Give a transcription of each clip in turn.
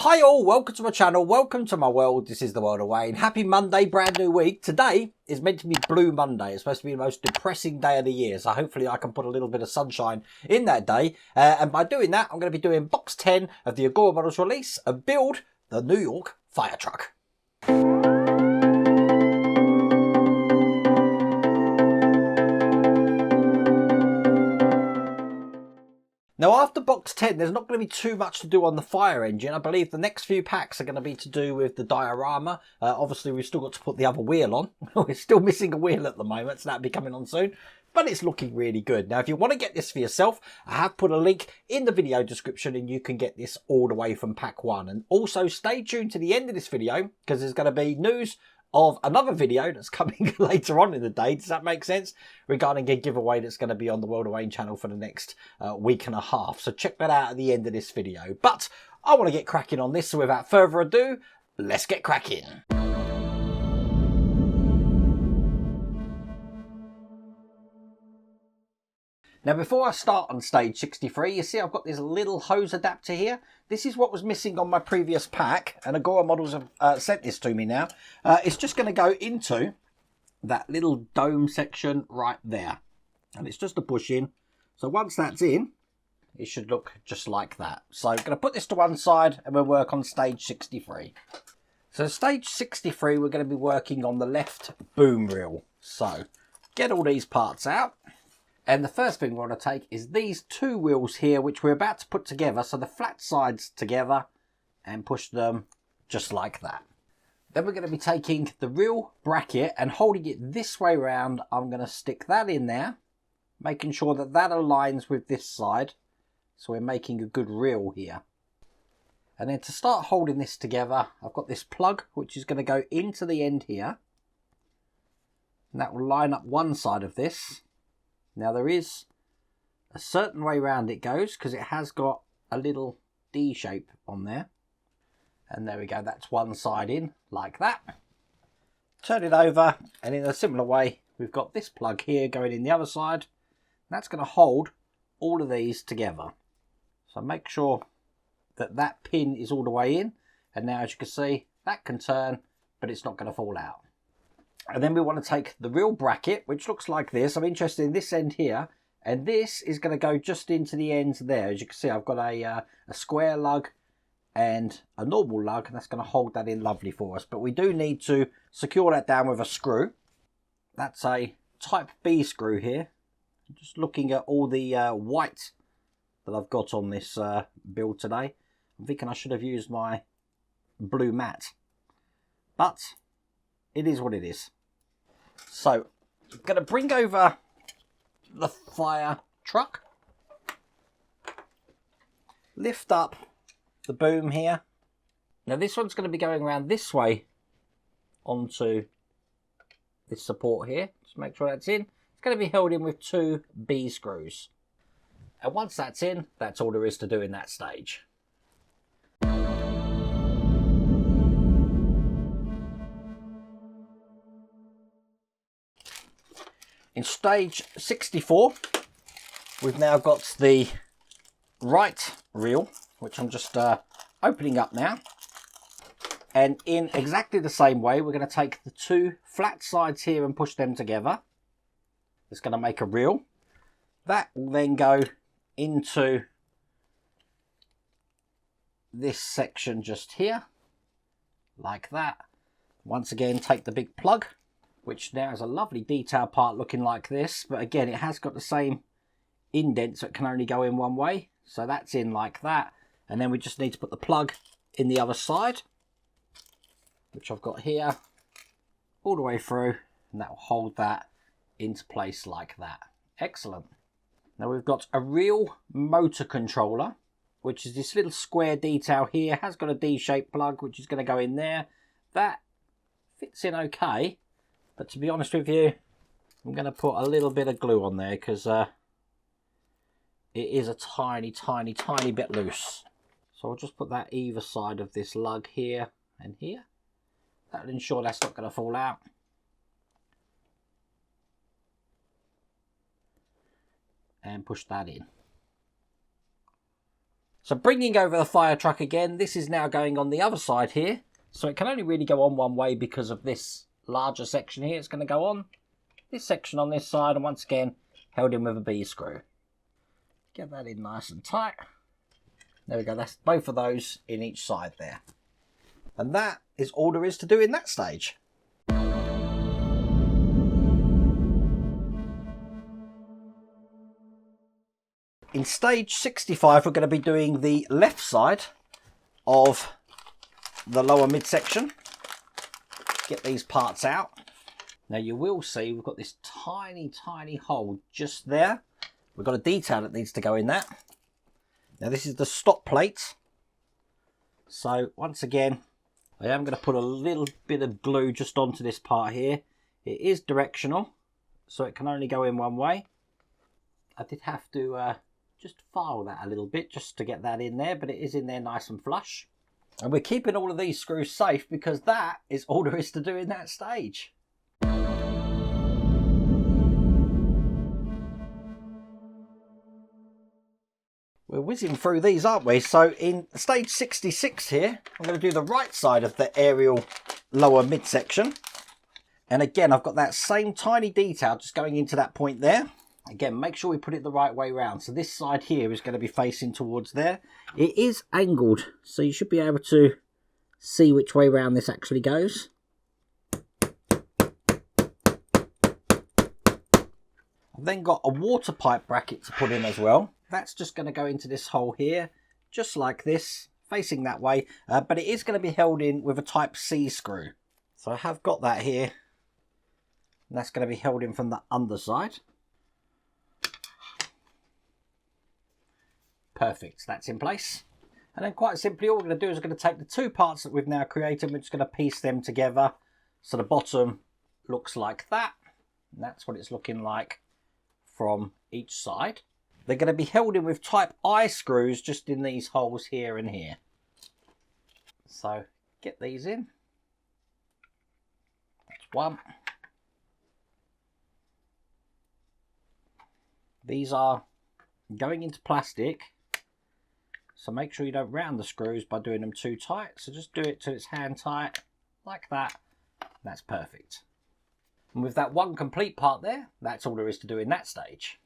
Hi all, welcome to my channel, welcome to my world. This is the world of Wayne. Happy Monday, brand new week. Today is meant to be Blue Monday. It's supposed to be the most depressing day of the year, so hopefully I can put a little bit of sunshine in that day. And by doing that, I'm going to be doing box 10 of the Agora Models release and build the New York fire truck. Now, after box 10, there's not going to be too much to do on the fire engine. I believe the next few packs are going to be to do with the diorama. Obviously, we've still got to put the other wheel on. We're still missing a wheel at the moment, so that'll be coming on soon. But it's looking really good. Now, if you want to get this for yourself, I have put a link in the video description and you can get this all the way from pack 1. And also, stay tuned to the end of this video because there's going to be news of another video that's coming later on in the day. Does that make sense? Regarding a giveaway that's going to be on the World of Wayne channel for the next week and a half. So check that out at the end of this video. But I want to get cracking on this. So without further ado, let's get cracking. Now, before I start on stage 63, you see I've got this little hose adapter here. This is what was missing on my previous pack, and Agora Models have sent this to me now. It's just going to go into that little dome section right there. And it's just a push in. So once that's in, it should look just like that. So I'm going to put this to one side and we'll work on stage 63. So stage 63, we're going to be working on the left boom reel. So get all these parts out. And the first thing we want to take is these two wheels here, which we're about to put together. So the flat sides together and push them just like that. Then we're going to be taking the reel bracket and holding it this way round. I'm going to stick that in there, making sure that that aligns with this side. So we're making a good reel here. And then to start holding this together, I've got this plug, which is going to go into the end here. And that will line up one side of this. Now there is a certain way round it goes because it has got a little D shape on there. And there we go, that's one side in like that. Turn it over and in a similar way we've got this plug here going in the other side. That's going to hold all of these together. So make sure that that pin is all the way in. And now as you can see that can turn but it's not going to fall out. And then we want to take the reel bracket, which looks like this. I'm interested in this end here. And this is going to go just into the ends there. As you can see, I've got a square lug and a normal lug. And that's going to hold that in lovely for us. But we do need to secure that down with a screw. That's a type B screw here. I'm just looking at all the white that I've got on this build today. I'm thinking I should have used my blue mat. But it is what it is. So, I'm going to bring over the fire truck, lift up the boom here. Now this one's going to be going around this way onto this support here. Just make sure that's in. It's going to be held in with two B screws. And once that's in, that's all there is to do in that stage. In stage 64, we've now got the right reel, which I'm just opening up now. And in exactly the same way, we're going to take the two flat sides here and push them together. It's going to make a reel. That will then go into this section just here, like that. Once again, take the big plug, which now is a lovely detail part looking like this. But again, it has got the same indent, so it can only go in one way. So that's in like that. And then we just need to put the plug in the other side, which I've got here, all the way through. And that will hold that into place like that. Excellent. Now we've got a real motor controller, which is this little square detail here. It has got a D-shaped plug, which is going to go in there. That fits in okay. But to be honest with you, I'm going to put a little bit of glue on there because it is a tiny, tiny, tiny bit loose. So I'll just put that either side of this lug here and here. That'll ensure that's not going to fall out. And push that in. So bringing over the fire truck again, this is now going on the other side here. So it can only really go on one way because of this larger section here. It's going to go on this section on this side, and once again held in with a B screw. Get that in nice and tight. There we go, that's both of those in each side there. And that is all there is to do in that stage. In stage 65, we're going to be doing the left side of the lower midsection. Get these parts out. Now you will see we've got this tiny, tiny hole just there. We've got a detail that needs to go in that. Now this is the stop plate. So once again, I am going to put a little bit of glue just onto this part here. It is directional, so it can only go in one way. I did have to just file that a little bit just to get that in there, but it is in there nice and flush. And we're keeping all of these screws safe because that is all there is to do in that stage. We're whizzing through these, aren't we? So in stage 66 here, I'm going to do the right side of the aerial lower midsection. And again, I've got that same tiny detail just going into that point there. Again, make sure we put it the right way round. So this side here is going to be facing towards there. It is angled, so you should be able to see which way round this actually goes. I've then got a water pipe bracket to put in as well. That's just going to go into this hole here, just like this, facing that way. But it is going to be held in with a type C screw. So I have got that here. And that's going to be held in from the underside. Perfect, that's in place. And then quite simply, all we're going to do is we're going to take the two parts that we've now created, we're just going to piece them together. So the bottom looks like that. And that's what it's looking like from each side. They're going to be held in with type I screws just in these holes here and here. So get these in. That's one. These are going into plastic. So make sure you don't round the screws by doing them too tight. So just do it till it's hand tight, like that. That's perfect. And with that one complete part there, that's all there is to do in that stage.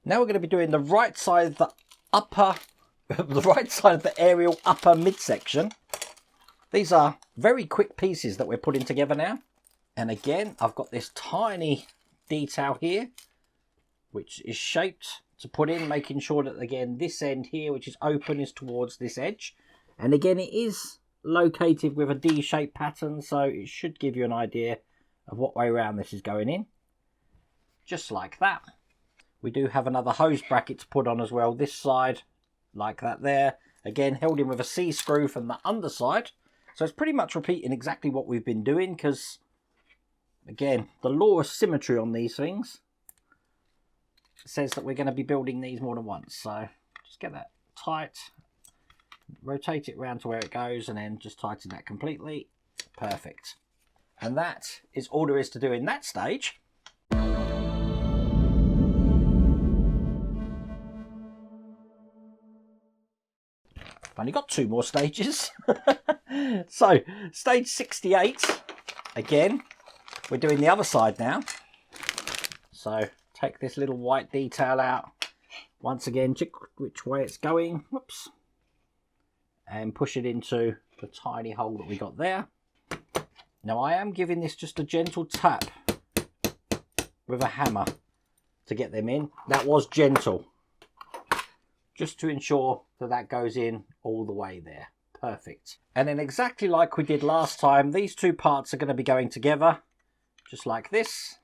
Now we're going to be doing the right side of the aerial upper midsection. These are very quick pieces that we're putting together now. And again, I've got this tiny detail here, which is shaped to put in, making sure that, again, this end here, which is open, is towards this edge. And again, it is located with a D-shaped pattern, so it should give you an idea of what way around this is going in. Just like that. We do have another hose bracket to put on as well, this side, like that there. Again, held in with a C screw from the underside. So it's pretty much repeating exactly what we've been doing, because, again, the law of symmetry on these things says that we're going to be building these more than once. So just get that tight, rotate it round to where it goes, and then just tighten that completely. Perfect. And that is all there is to do in that stage. Only got two more stages. So stage 68, again, we're doing the other side now. So take this little white detail out. Once again, check which way it's going. Whoops. And push it into the tiny hole that we got there. Now I am giving this just a gentle tap with a hammer to get them in. That was gentle, just to ensure that that goes in all the way there. Perfect. And then exactly like we did last time, these two parts are going to be going together, just like this.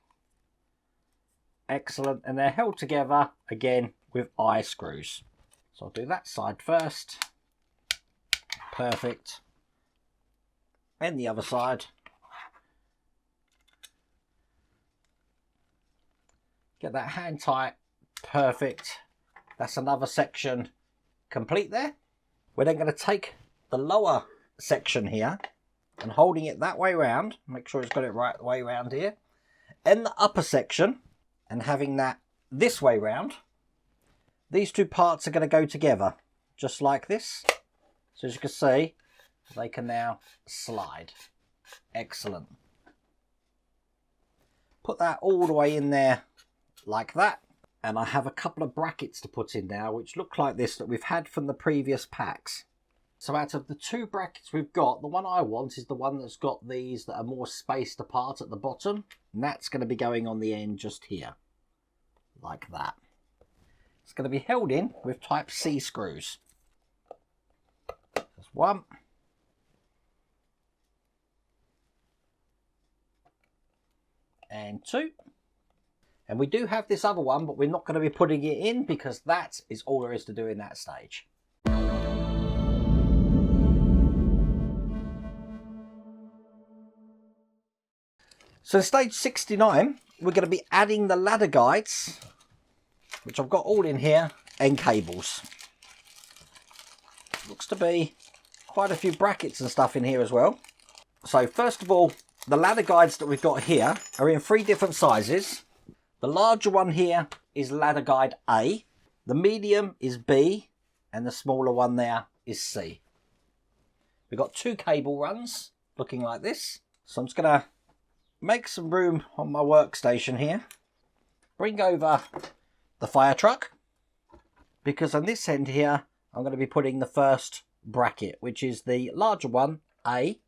Excellent. And they're held together, again, with I screws. So I'll do that side first. Perfect. And the other side. Get that hand tight. Perfect. That's another section complete there. We're then going to take the lower section here and holding it that way round, make sure it's got it right way round here, in the upper section and having that this way round, these two parts are going to go together just like this. So as you can see, they can now slide. Excellent. Put that all the way in there like that. And I have a couple of brackets to put in now, which look like this, that we've had from the previous packs. So out of the two brackets we've got, the one I want is the one that's got these that are more spaced apart at the bottom. And that's going to be going on the end just here. Like that. It's going to be held in with type C screws. There's one. And two. And we do have this other one, but we're not going to be putting it in because that is all there is to do in that stage. So in stage 69, we're going to be adding the ladder guides, which I've got all in here, and cables. Looks to be quite a few brackets and stuff in here as well. So first of all, the ladder guides that we've got here are in 3 different sizes. The larger one here is ladder guide A, the medium is B, and the smaller one there is C. We've got 2 cable runs looking like this. So I'm just going to make some room on my workstation here. Bring over the fire truck, because on this end here I'm going to be putting the first bracket, which is the larger one, A,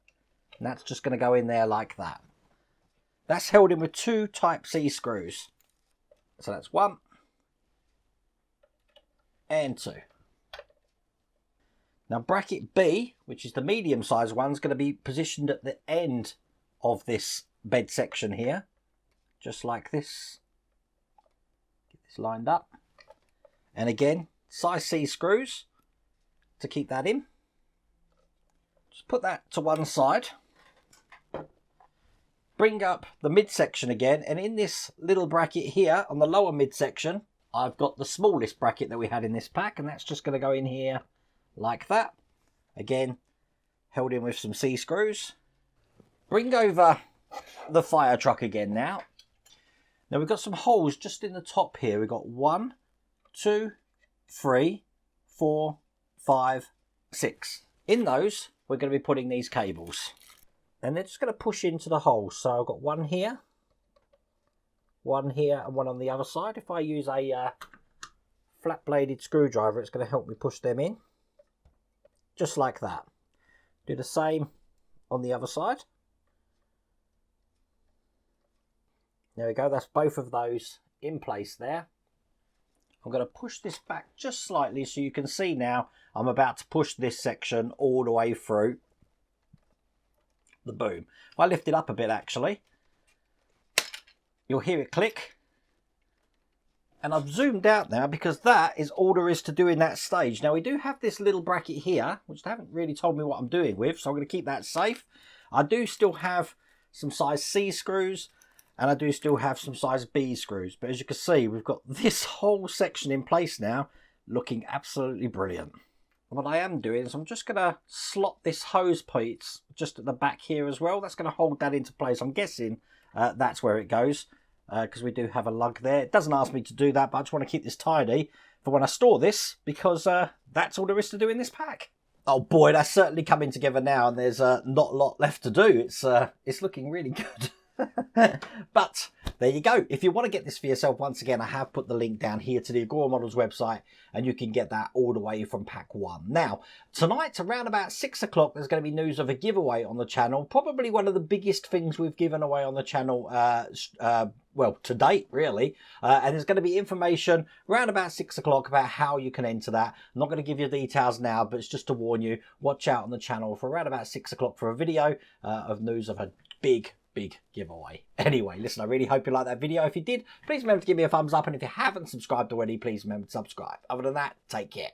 and that's just going to go in there like that. That's held in with 2 type C screws. So that's 1 and 2. Now bracket B, which is the medium sized one, is going to be positioned at the end of this bed section here, just like this. Get this lined up. And again, size C screws to keep that in. Just put that to one side. Bring up the midsection again, and in this little bracket here on the lower midsection, I've got the smallest bracket that we had in this pack, and that's just going to go in here like that. Again, held in with some C screws. Bring over the fire truck again now. Now we've got some holes just in the top here. We've got 1, 2, 3, 4, 5, 6. In those, we're going to be putting these cables. And they're just going to push into the hole. So I've got 1 here, 1 here, and 1 on the other side. If I use a flat bladed screwdriver, it's going to help me push them in. Just like that. Do the same on the other side. There we go, that's both of those in place there. I'm going to push this back just slightly so you can see now I'm about to push this section all the way through the boom. If I lift it up a bit actually, you'll hear it click. And I've zoomed out now because that is all there is to do in that stage. Now we do have this little bracket here, which they haven't really told me what I'm doing with, so I'm going to keep that safe. I do still have some size C screws, and I do still have some size B screws. But as you can see, we've got this whole section in place now, looking absolutely brilliant. What I am doing is I'm just going to slot this hose piece just at the back here as well. That's going to hold that into place. I'm guessing that's where it goes, because we do have a lug there. It doesn't ask me to do that, but I just want to keep this tidy for when I store this, because that's all there is to do in this pack. Oh boy, that's certainly coming together now, and there's not a lot left to do. It's looking really good. But there you go. If you want to get this for yourself, once again, I have put the link down here to the Agora Models website, and you can get that all the way from pack 1. Now, tonight around about 6 o'clock, there's going to be news of a giveaway on the channel. Probably one of the biggest things we've given away on the channel, well, to date, really. And there's going to be information around about 6 o'clock about how you can enter that. I'm not going to give you details now, but it's just to warn you, watch out on the channel for around about 6 o'clock for a video of news of a big giveaway. Anyway, listen, I really hope you liked that video. If you did, please remember to give me a thumbs up, and if you haven't subscribed already, please remember to subscribe. Other than that, take care.